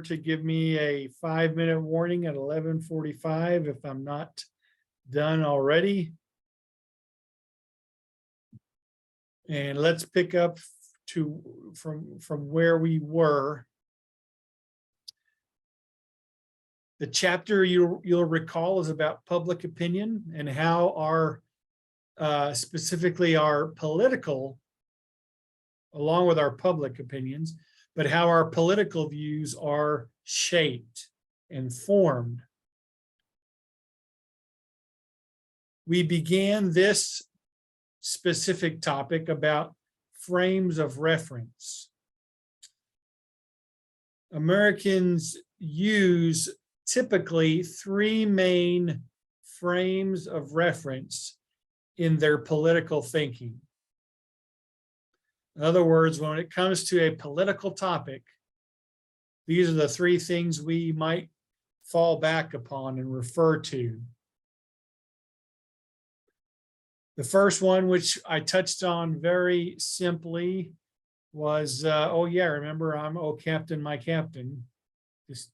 to give me a 5-minute warning at 11:45 if I'm not done already. And let's pick up from where we were. The chapter you'll recall is about public opinion and how our specifically our political, along with our public opinions, but how our political views are shaped and formed. We began this specific topic about frames of reference. Americans use typically 3 main frames of reference in their political thinking. In other words, when it comes to a political topic, these are the 3 things we might fall back upon and refer to. The first one, which I touched on very simply, was, oh yeah, remember, I'm, oh Captain, my Captain. Just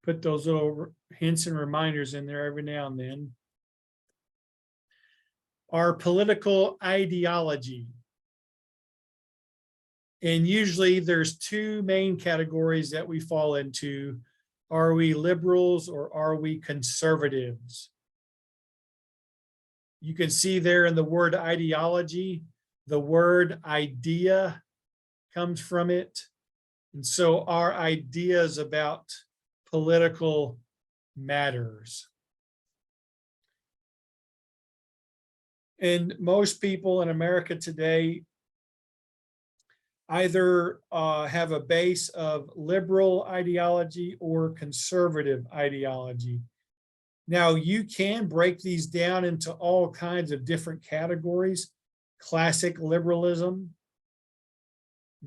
put those little hints and reminders in there every now and then. Our political ideology. And usually there's 2 main categories that we fall into. Are we liberals or are we conservatives? You can see there in the word ideology, the word idea comes from it. And so our ideas about political matters. And most people in America today either have a base of liberal ideology or conservative ideology. Now, you can break these down into all kinds of different categories: classic liberalism,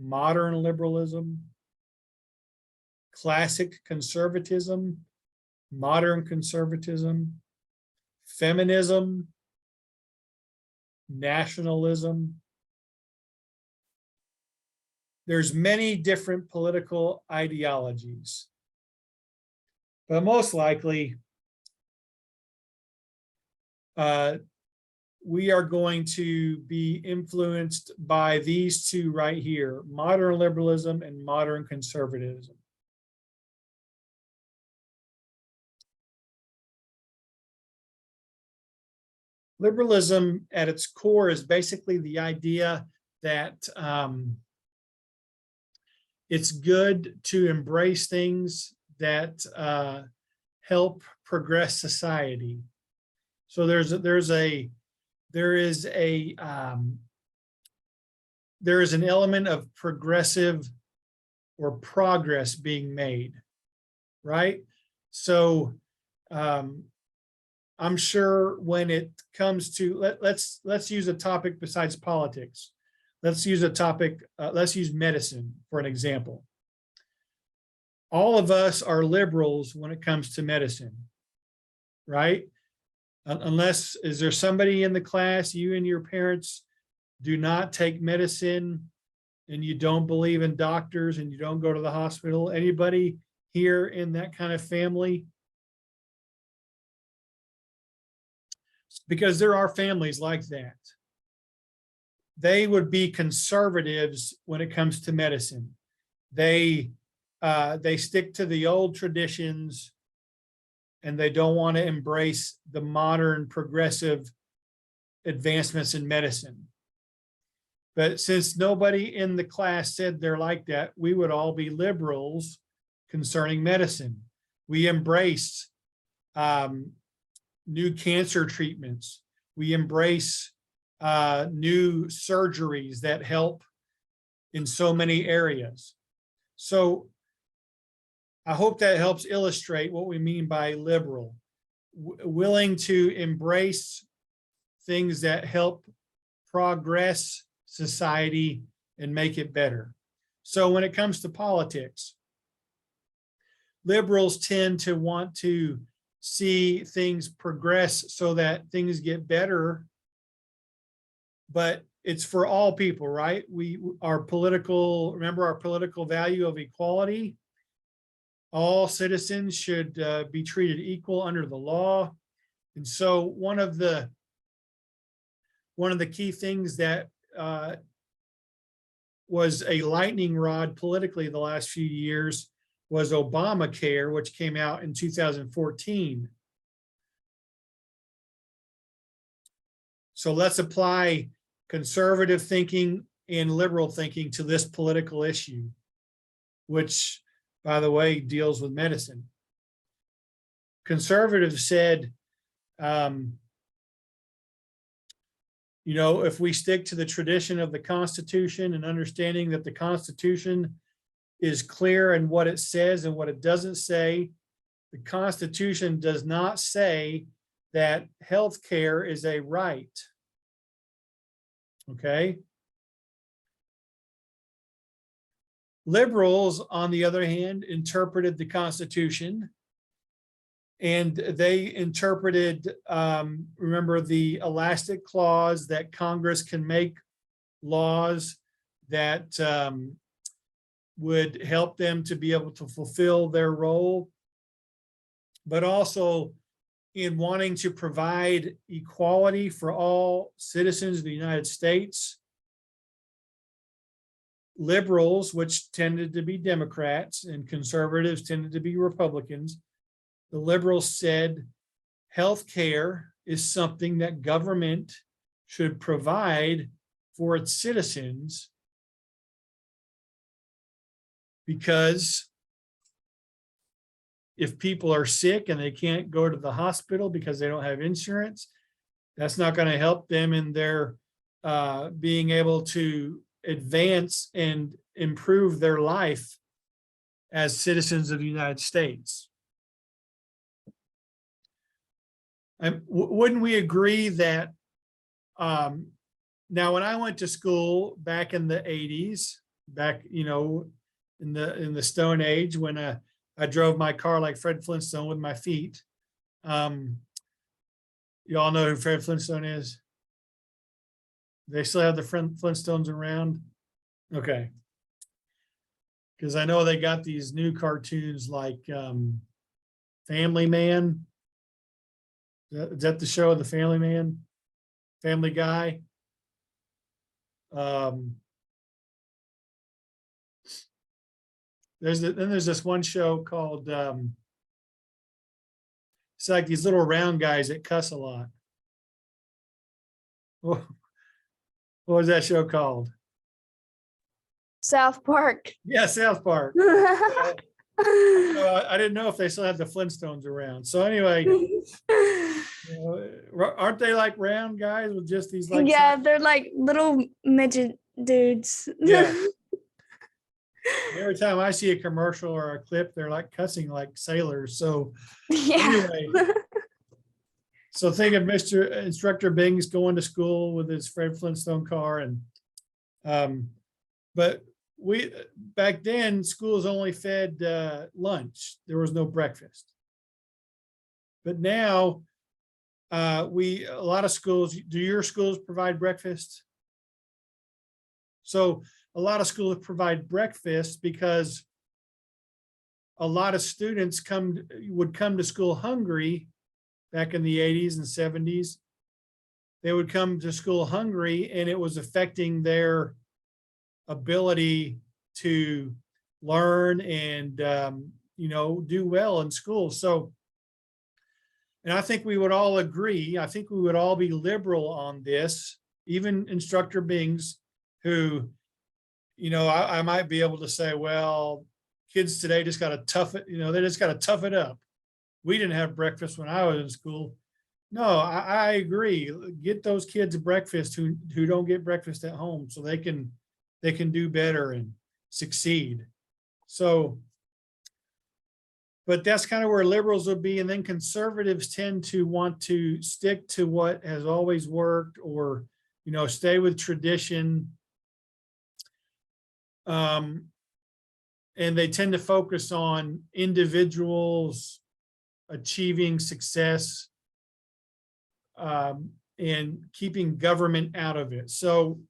modern liberalism, classic conservatism, modern conservatism, feminism, nationalism. There's many different political ideologies, but most likely we are going to be influenced by these 2 right here: modern liberalism and modern conservatism. Liberalism at its core is basically the idea that it's good to embrace things that help progress society. So there is an element of progressive or progress being made, right? So I'm sure when it comes to, let's use a topic besides politics. Let's use a topic, let's use medicine for an example. All of us are liberals when it comes to medicine, right? Unless, is there somebody in the class, you and your parents do not take medicine and you don't believe in doctors and you don't go to the hospital? Anybody here in that kind of family? Because there are families like that. They would be conservatives when it comes to medicine. They stick to the old traditions and they don't want to embrace the modern progressive advancements in medicine. But since nobody in the class said they're like that, we would all be liberals concerning medicine. We embrace new cancer treatments. We embrace new surgeries that help in so many areas. So I hope that helps illustrate what we mean by liberal. Willing to embrace things that help progress society and make it better. So when it comes to politics, liberals tend to want to see things progress so that things get better, but it's for all people, right? Remember our political value of equality. all citizens should be treated equal under the law. And so one of the key things that was a lightning rod politically the last few years was Obamacare, which came out in 2014. So let's apply conservative thinking and liberal thinking to this political issue, which, by the way, deals with medicine. Conservatives said, you know, if we stick to the tradition of the Constitution and understanding that the Constitution is clear in what it says and what it doesn't say, the Constitution does not say that health care is a right. Okay. Liberals, on the other hand, interpreted the Constitution, and they interpreted, remember, the elastic clause that Congress can make laws that would help them to be able to fulfill their role, but also in wanting to provide equality for all citizens of the United States. Liberals, which tended to be Democrats, and conservatives tended to be Republicans, the liberals said health care is something that government should provide for its citizens, because if people are sick and they can't go to the hospital because they don't have insurance, that's not going to help them in their being able to advance and improve their life as citizens of the United States. Wouldn't we agree that now, when I went to school back in the 80s, back, you know, in the Stone Age, when I drove my car like Fred Flintstone with my feet. You all know who Fred Flintstone is? They still have the Flintstones around? Okay. Because I know they got these new cartoons like Family Man. Is that the show of the Family Man? Family Guy? There's this one show called it's like these little round guys that cuss a lot. What was that show called? South Park. Yeah, South Park. I didn't know if they still had the Flintstones around. So anyway, you know, aren't they like round guys with just these like? Yeah, they're like little midget dudes. Yeah. Every time I see a commercial or a clip, they're like cussing like sailors. So Yeah. anyway, so think of Mr. Instructor Bings going to school with his Fred Flintstone car, and but we back then schools only fed lunch. There was no breakfast. But now a lot of schools, do your schools provide breakfast? So a lot of schools provide breakfast because a lot of students would come to school hungry back in the 80s and 70s. They would come to school hungry, and it was affecting their ability to learn and you know, do well in school. So, and I think we would all agree, I think we would all be liberal on this, even Instructor Bings, who, you know, I might be able to say, well, kids today just got to tough it, you know, they just got to tough it up. We didn't have breakfast when I was in school. No, I agree. Get those kids breakfast who don't get breakfast at home, so they can do better and succeed. So, but that's kind of where liberals would be. And then conservatives tend to want to stick to what has always worked, or, you know, stay with tradition. And they tend to focus on individuals achieving success and keeping government out of it. So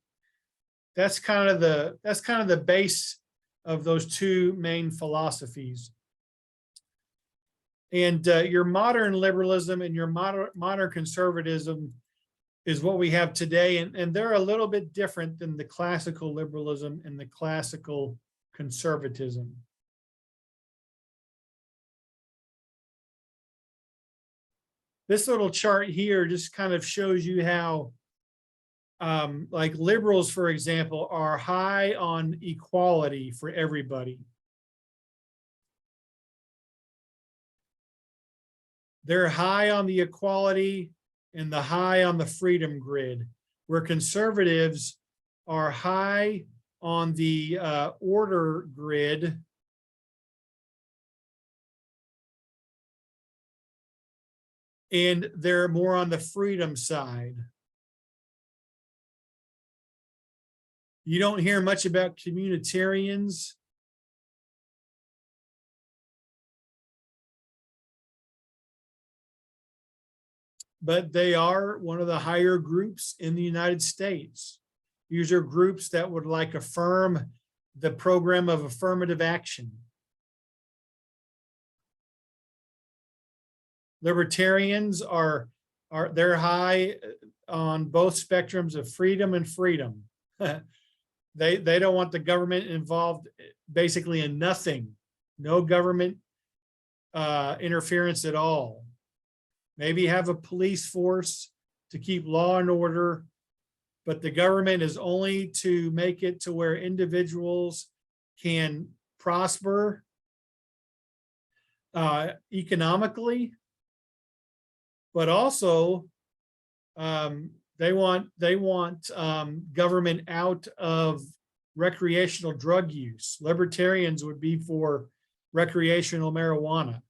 that's kind of the base of those two main philosophies. And your modern liberalism and your modern conservatism is what we have today. And they're a little bit different than the classical liberalism and the classical conservatism. This little chart here just kind of shows you how like liberals, for example, are high on equality for everybody. They're high on the equality and the high on the freedom grid, where conservatives are high on the order grid and they're more on the freedom side. You don't hear much about communitarians. But they are one of the higher groups in the United States. These are groups that would like affirm the program of affirmative action. Libertarians they're high on both spectrums of freedom and freedom. They don't want the government involved basically in nothing, no government interference at all. Maybe have a police force to keep law and order, but the government is only to make it to where individuals can prosper economically, but also they want government out of recreational drug use. Libertarians would be for recreational marijuana.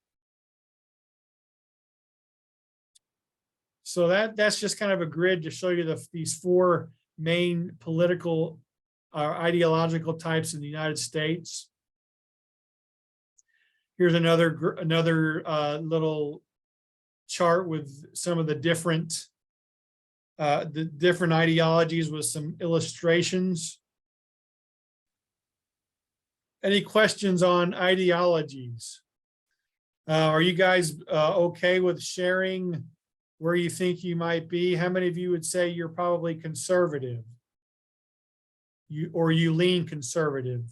So that's just kind of a grid to show you these four main political or ideological types in the United States. Here's another little chart with some of the different ideologies with some illustrations. Any questions on ideologies? Are you guys okay with sharing where you think you might be? How many of you would say you're probably conservative? Or you lean conservative?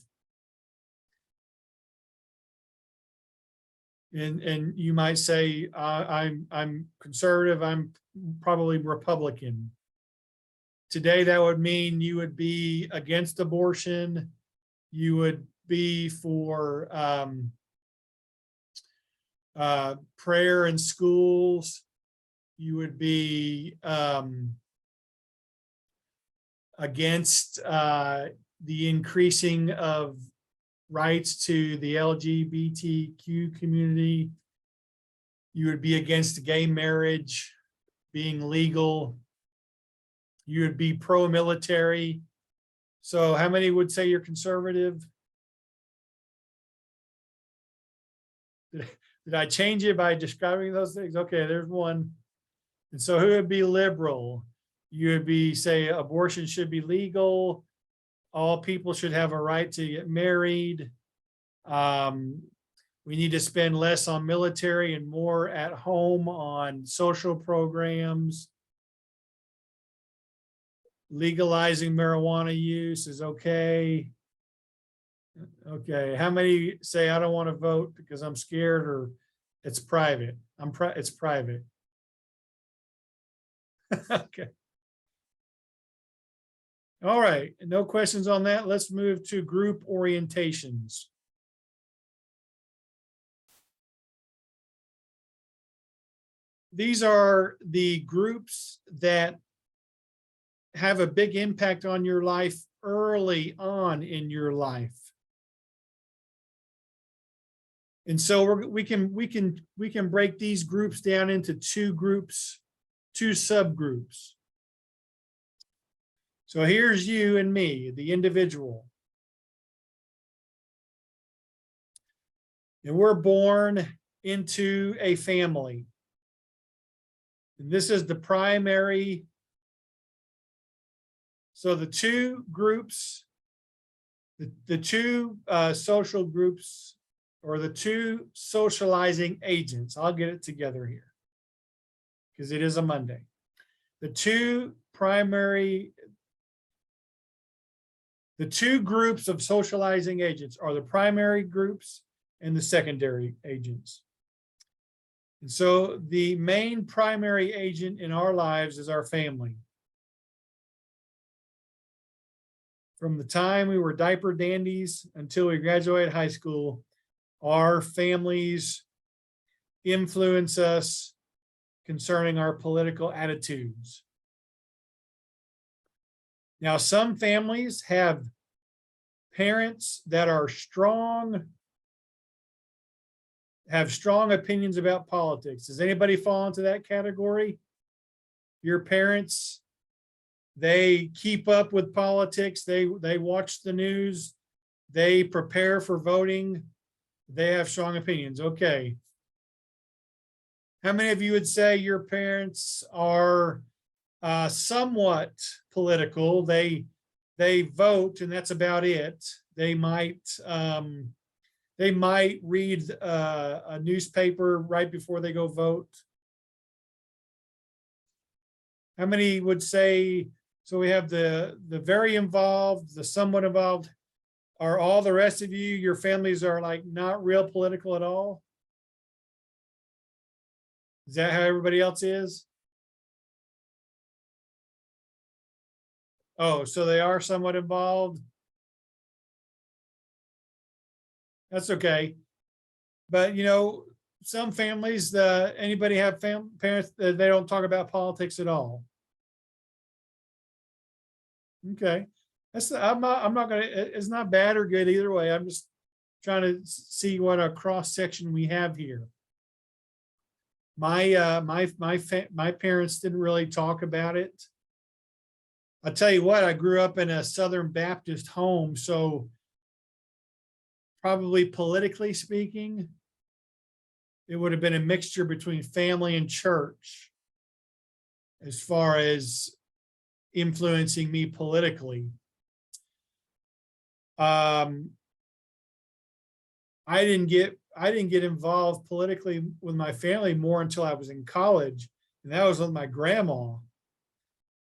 And you might say, I'm conservative, I'm probably Republican. Today, that would mean you would be against abortion, you would be for prayer in schools, you would be against the increasing of rights to the LGBTQ community. You would be against gay marriage being legal. You would be pro-military. So how many would say you're conservative? Did I change it by describing those things? Okay, there's one. And so who would be liberal? You would be, say, abortion should be legal. All people should have a right to get married. We need to spend less on military and more at home on social programs. Legalizing marijuana use is okay. Okay, how many say I don't want to vote because I'm scared or it's private? It's private. Okay. All right, no questions on that. Let's move to group orientations. These are the groups that have a big impact on your life early on in your life. And so we can break these groups down into two groups, two subgroups. So here's you and me, the individual. And we're born into a family. And this is the primary. So the two groups, the two social groups or the two socializing agents, I'll get it together here because it is a Monday. The two groups of socializing agents are the primary groups and the secondary agents. And so the main primary agent in our lives is our family. From the time we were diaper dandies until we graduated high school, our families influence us concerning our political attitudes. Now, some families have parents that are have strong opinions about politics. Does anybody fall into that category? Your parents, they keep up with politics. They watch the news. They prepare for voting. They have strong opinions. Okay. How many of you would say your parents are somewhat political? They vote, and that's about it. They might read a newspaper right before they go vote. How many would say, so we have the very involved, the somewhat involved. Are all the rest of you, your families are like not real political at all? Is that how everybody else is? Oh, so they are somewhat involved. That's okay. But you know, some families, anybody have parents that they don't talk about politics at all? Okay. I'm not gonna, it's not bad or good either way. I'm just trying to see what a cross section we have here. My parents didn't really talk about it. I'll tell you what, I grew up in a Southern Baptist home, so probably politically speaking, it would have been a mixture between family and church as far as influencing me politically. I didn't get involved politically with my family more until I was in college, and that was with my grandma.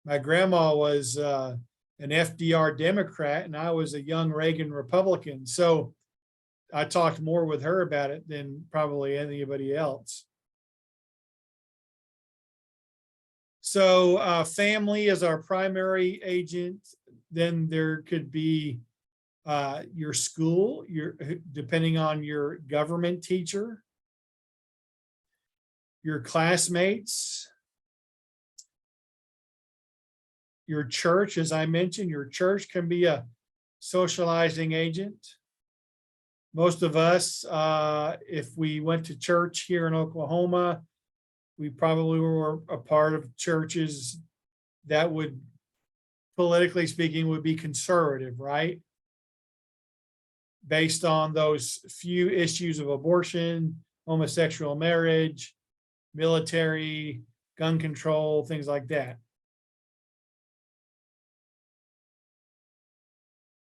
My grandma was an FDR Democrat, and I was a young Reagan Republican. So I talked more with her about it than probably anybody else. So family is our primary agent. Then there could be your school, depending on your government teacher, your classmates, your church. As I mentioned, your church can be a socializing agent. Most of us, if we went to church here in Oklahoma, we probably were a part of churches that would, politically speaking, would be conservative, right? Based on those few issues of abortion, homosexual marriage, military, gun control, things like that.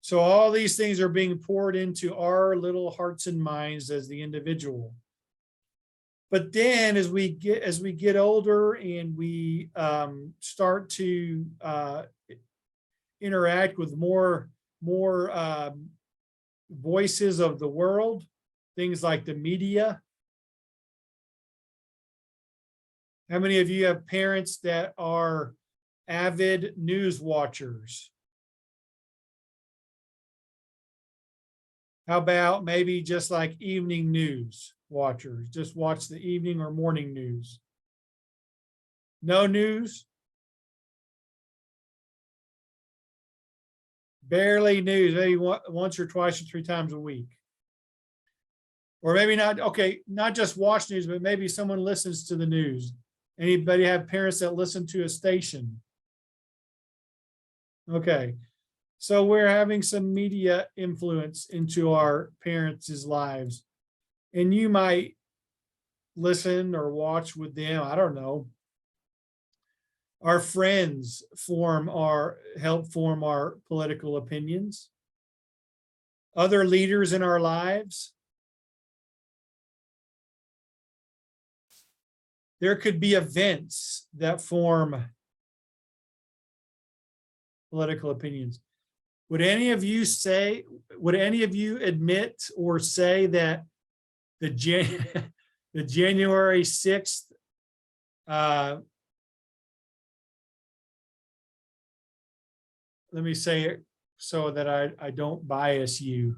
So all these things are being poured into our little hearts and minds as the individual. But then as we get older and we start to interact with more voices of the world, things like the media. How many of you have parents that are avid news watchers? How about maybe just like evening news watchers? Just watch the evening or morning news. No news? Barely news, maybe once or twice or three times a week. Or maybe not, okay, not just watch news, but maybe someone listens to the news. Anybody have parents that listen to a station? Okay, so we're having some media influence into our parents' lives. And you might listen or watch with them, I don't know. Our friends help form our political opinions. Other leaders in our lives, there could be events that form political opinions. Would any of you admit or say that the the January 6th let me say it so that I don't bias you.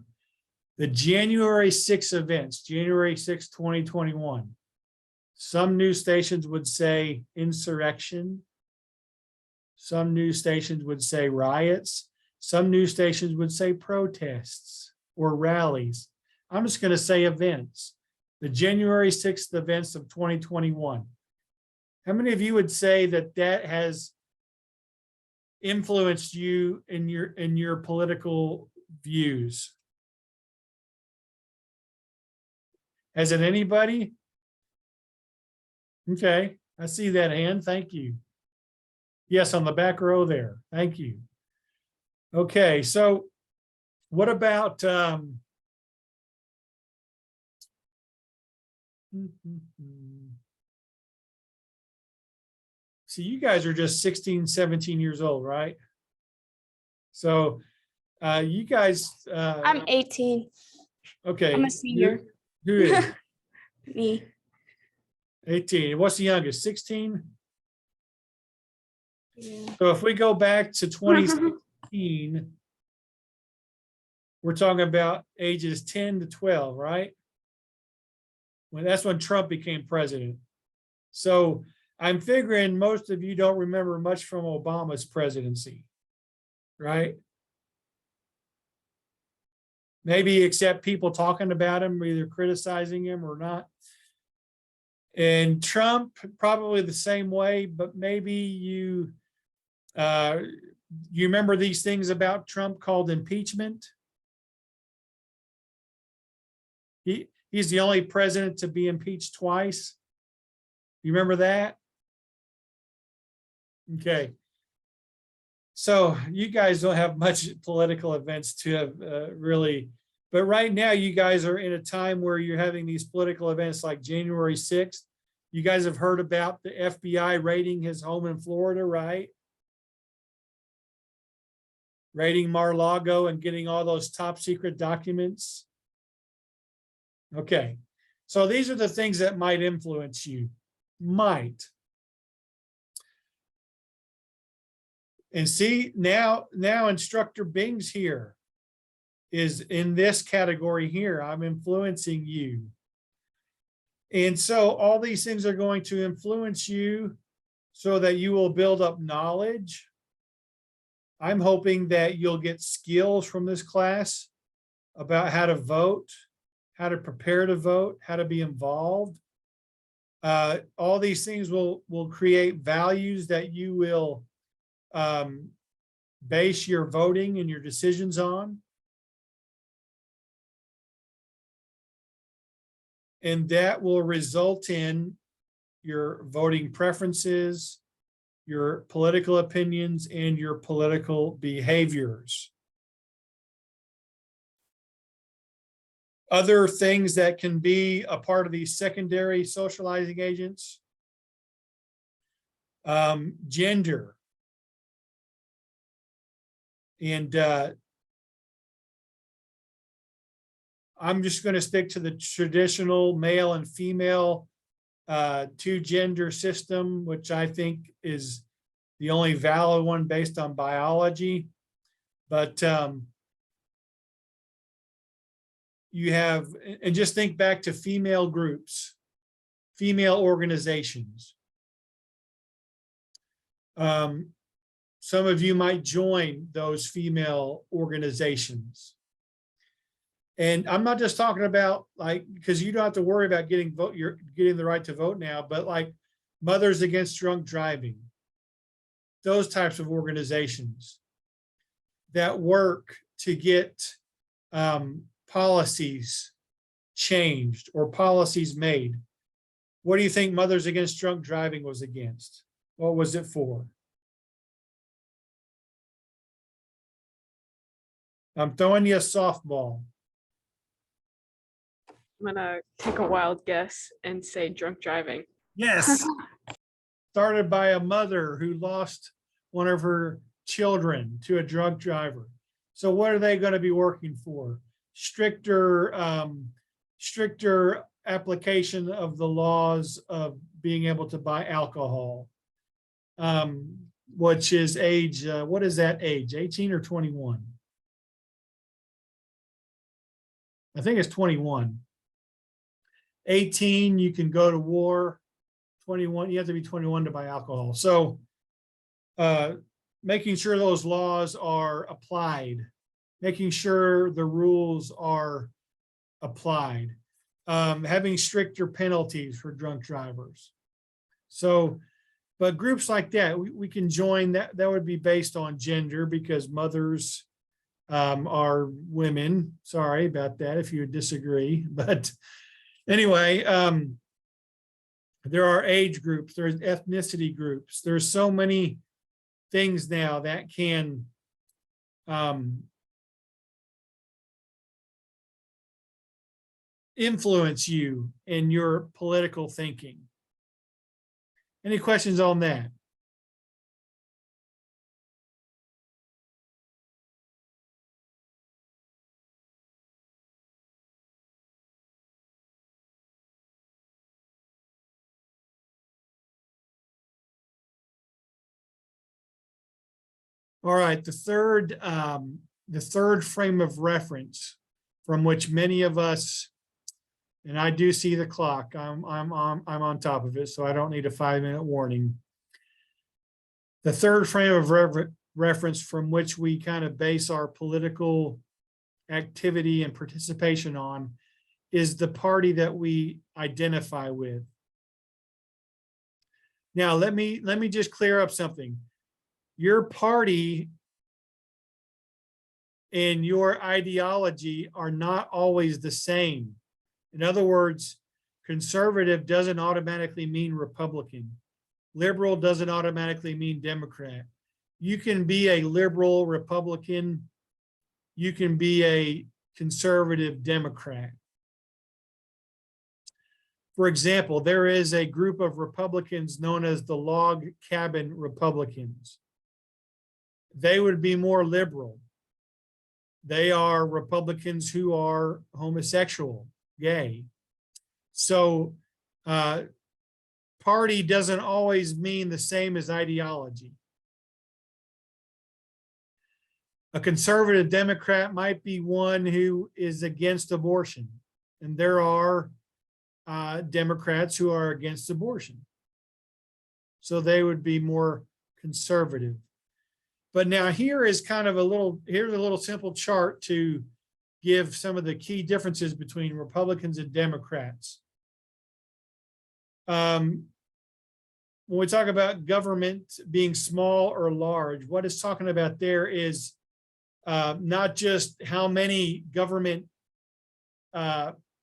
The January 6th events, January 6, 2021, some news stations would say insurrection. Some news stations would say riots. Some news stations would say protests or rallies. I'm just going to say events. The January 6th events of 2021. How many of you would say that that has influenced you in your political views? Has it anybody? Okay, I see that hand. Thank you. Yes, on the back row there. Thank you. Okay, so what about see, you guys are just 16, 17 years old, right? So you guys I'm 18. okay. I'm a senior. Who is Me. 18? What's the youngest? 16? Yeah. So if we go back to 2016, we're talking about ages 10 to 12, right? When that's when Trump became president. So I'm figuring most of you don't remember much from Obama's presidency, right? Maybe except people talking about him, either criticizing him or not. And Trump, probably the same way, but maybe you remember these things about Trump called impeachment? He's the only president to be impeached twice. You remember that? Okay. So you guys don't have much political events to have really, but right now you guys are in a time where you're having these political events like January 6th. You guys have heard about the FBI raiding his home in Florida, right? Raiding Mar-a-Lago and getting all those top secret documents. Okay, so these are the things that might influence you, might. And see, now Instructor Bing's here, is in this category here. I'm influencing you. And so all these things are going to influence you so that you will build up knowledge. I'm hoping that you'll get skills from this class about how to vote, how to prepare to vote, how to be involved. All these things will create values that you will base your voting and your decisions on. And that will result in your voting preferences, your political opinions, and your political behaviors. Other things that can be a part of these secondary socializing agents, gender. And I'm just going to stick to the traditional male and female two-gender system, which I think is the only valid one based on biology. But you have, and just think back to female groups, female organizations. Some of you might join those female organizations. And I'm not just talking about like, because you don't have to worry about getting you're getting the right to vote now, but like Mothers Against Drunk Driving, those types of organizations that work to get policies changed or policies made. What do you think Mothers Against Drunk Driving was against? What was it for? I'm throwing you a softball. I'm gonna take a wild guess and say drunk driving. Yes. Started by a mother who lost one of her children to a drunk driver. So what are they going to be working for? Stricter, stricter application of the laws of being able to buy alcohol, which is age, what is that age, 18 or 21? I think it's 21. 18, you can go to war. 21, you have to be 21 to buy alcohol. So making sure those laws are applied, making sure the rules are applied, having stricter penalties for drunk drivers. So, but groups like that, we can join that. That would be based on gender because mothers are women. Sorry about that if you disagree. But anyway, there are age groups, there's ethnicity groups. There's so many things now that can influence you in your political thinking. Any questions on that? All right, the third frame of reference from which many of us, and I do see the clock, I'm on top of it, so I don't need a 5-minute warning. The third frame of reference from which we kind of base our political activity and participation on is the party that we identify with. Now, let me just clear up something. Your party and your ideology are not always the same. In other words, conservative doesn't automatically mean Republican. Liberal doesn't automatically mean Democrat. You can be a liberal Republican. You can be a conservative Democrat. For example, there is a group of Republicans known as the Log Cabin Republicans. They would be more liberal. They are Republicans who are homosexual, gay. So party doesn't always mean the same as ideology. A conservative Democrat might be one who is against abortion, and there are Democrats who are against abortion. So they would be more conservative. But now here is kind of here's a little simple chart to give some of the key differences between Republicans and Democrats. When we talk about government being small or large, what it's talking about there is not just how many government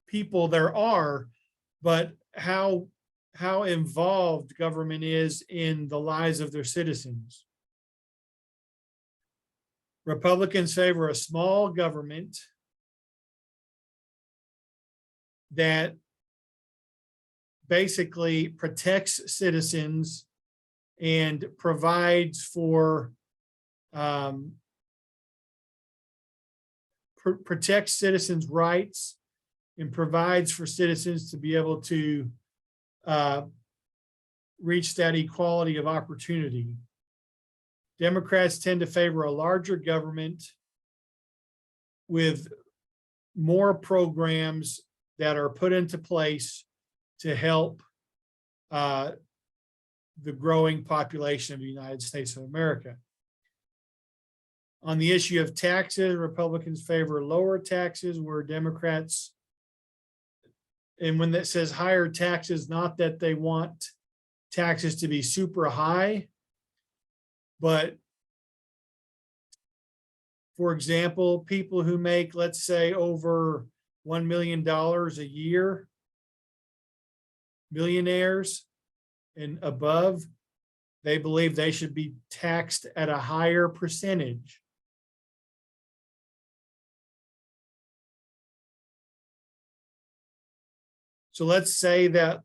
people there are, but how involved government is in the lives of their citizens. Republicans favor a small government that basically protects citizens and provides for protects citizens' rights and provides for citizens to be able to reach that equality of opportunity. Democrats tend to favor a larger government with more programs that are put into place to help the growing population of the United States of America. On the issue of taxes, Republicans favor lower taxes, where Democrats, and when that says higher taxes, not that they want taxes to be super high, but for example, people who make, let's say, over $1 million a year, millionaires and above, they believe they should be taxed at a higher percentage. So let's say that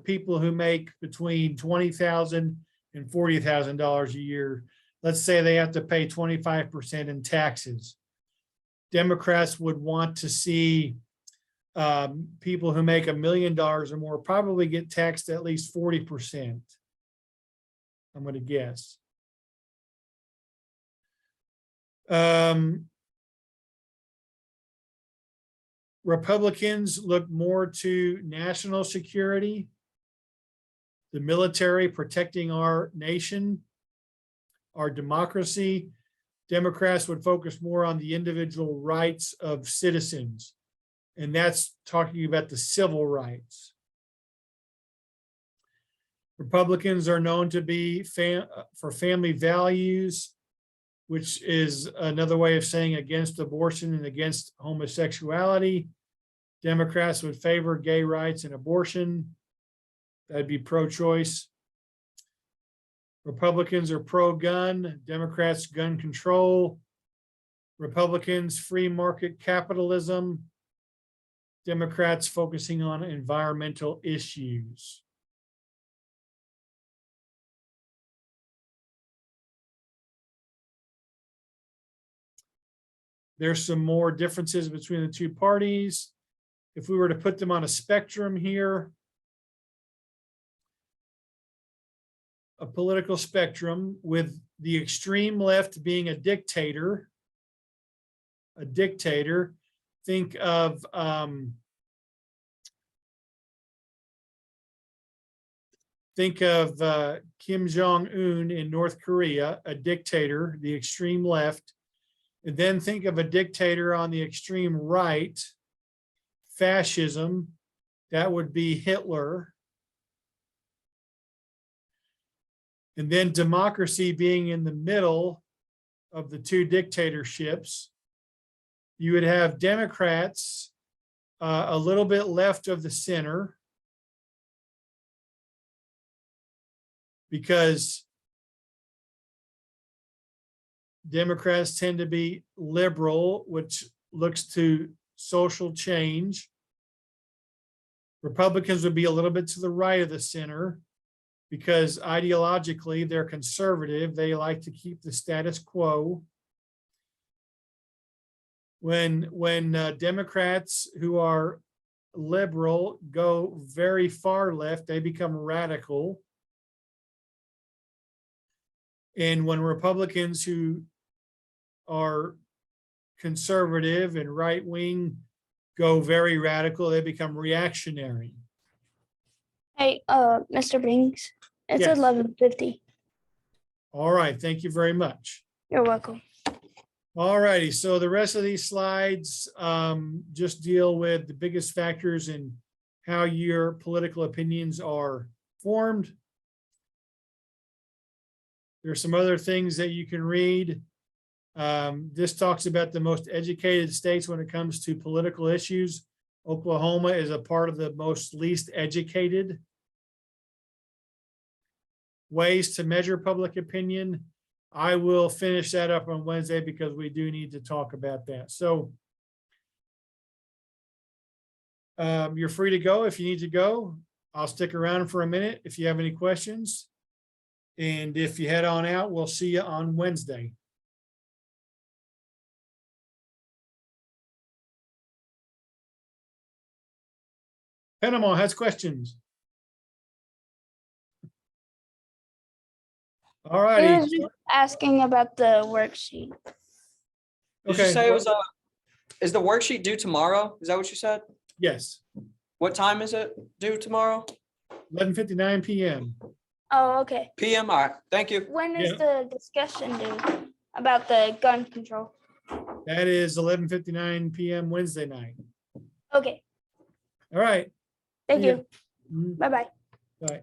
people who make between $20,000 and $40,000 a year. Let's say they have to pay 25% in taxes. Democrats would want to see people who make $1 million or more probably get taxed at least 40%. I'm going to guess. Republicans look more to national security, the military protecting our nation, our democracy. Democrats would focus more on the individual rights of citizens, and that's talking about the civil rights. Republicans are known to be for family values, which is another way of saying against abortion and against homosexuality. Democrats would favor gay rights and abortion. That'd be pro-choice. Republicans are pro-gun, Democrats gun control. Republicans free market capitalism. Democrats focusing on environmental issues. There's some more differences between the two parties. If we were to put them on a spectrum here, a political spectrum with the extreme left being a dictator, think of Kim Jong-un in North Korea, a dictator, the extreme left. And then think of a dictator on the extreme right, fascism, that would be Hitler. And then democracy being in the middle of the two dictatorships. You would have Democrats a little bit left of the center, because Democrats tend to be liberal, which looks to social change. Republicans would be a little bit to the right of the center, because ideologically they're conservative. They like to keep the status quo. When Democrats who are liberal go very far left, they become radical. And when Republicans who are conservative and right-wing go very radical, they become reactionary. Hey, Mr. Bings, it's Yes. 11:50. All right, thank you very much. You're welcome. All righty, so the rest of these slides just deal with the biggest factors in how your political opinions are formed. There's some other things that you can read. This talks about the most educated states when it comes to political issues. Oklahoma is a part of the most least educated. Ways to measure public opinion. I will finish that up on Wednesday because we do need to talk about that. So you're free to go if you need to go. I'll stick around for a minute if you have any questions. And if you head on out, we'll see you on Wednesday. Panama has questions. All He righty. was just asking about the worksheet. Did you Okay. say it was is the worksheet due tomorrow? Is that what you said? Yes, What time is it due tomorrow? 11:59 p.m. Oh, okay. PM. All right. Thank you. When is the discussion due about the gun control? That is 11:59 p.m. Wednesday night. Okay, All right. thank See ya. you. Mhm. Bye-bye. Bye.